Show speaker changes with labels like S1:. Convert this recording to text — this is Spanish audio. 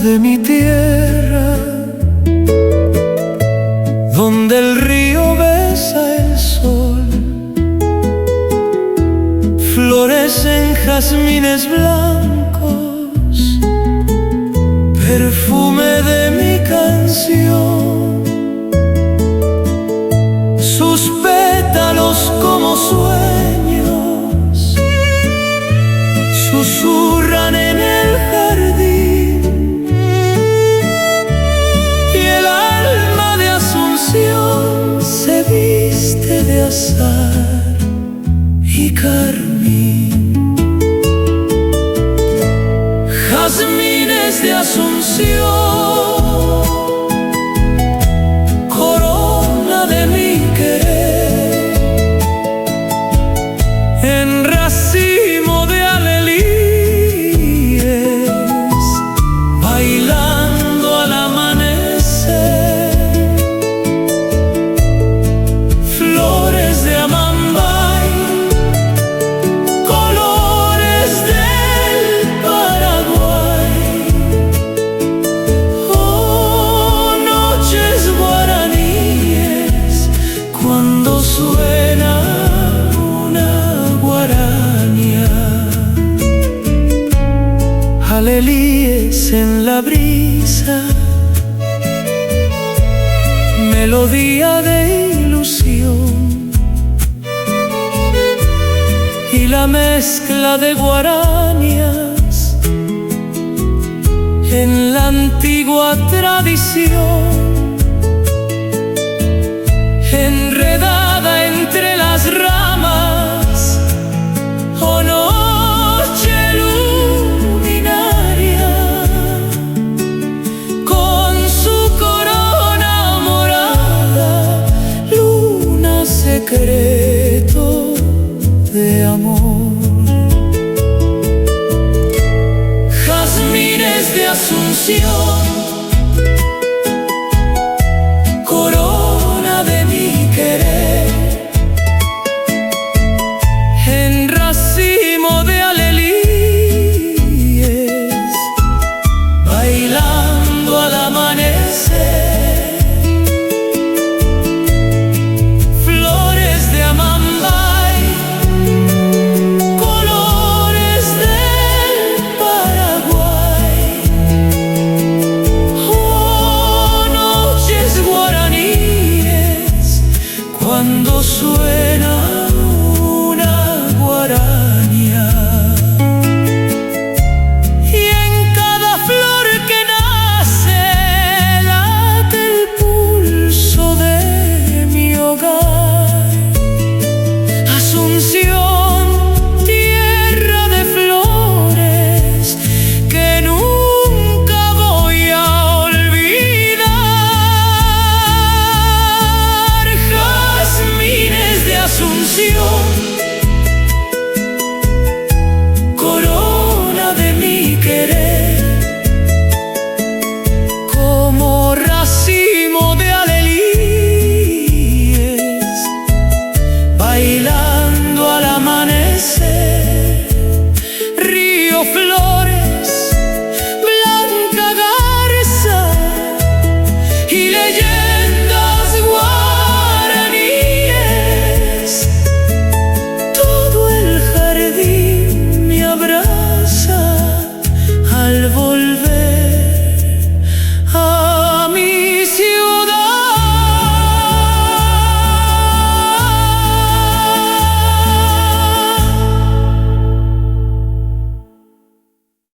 S1: de mi tierra, donde el río besa el sol, florecen jazmines blancos, perfume de mi canción. Sus pétalos como sueños susurran en el jardín, y el alma de Asunción se viste de azahar y carmín. Jazmines de Asunción, corona de mi querer, en racimo de alelíes, bailando al amanecer. Flores de Amambay, colores del Paraguay. Oh, noches guaraníes, cuando suena una guarania. Alelíes en la brisa, melodía de ilusión, y la mezcla de guaranías en la antigua tradición, enredada entre las ramas. Oh, noche luminaria, con su corona morada, luna secreto de amor. Jazmines de Asunción,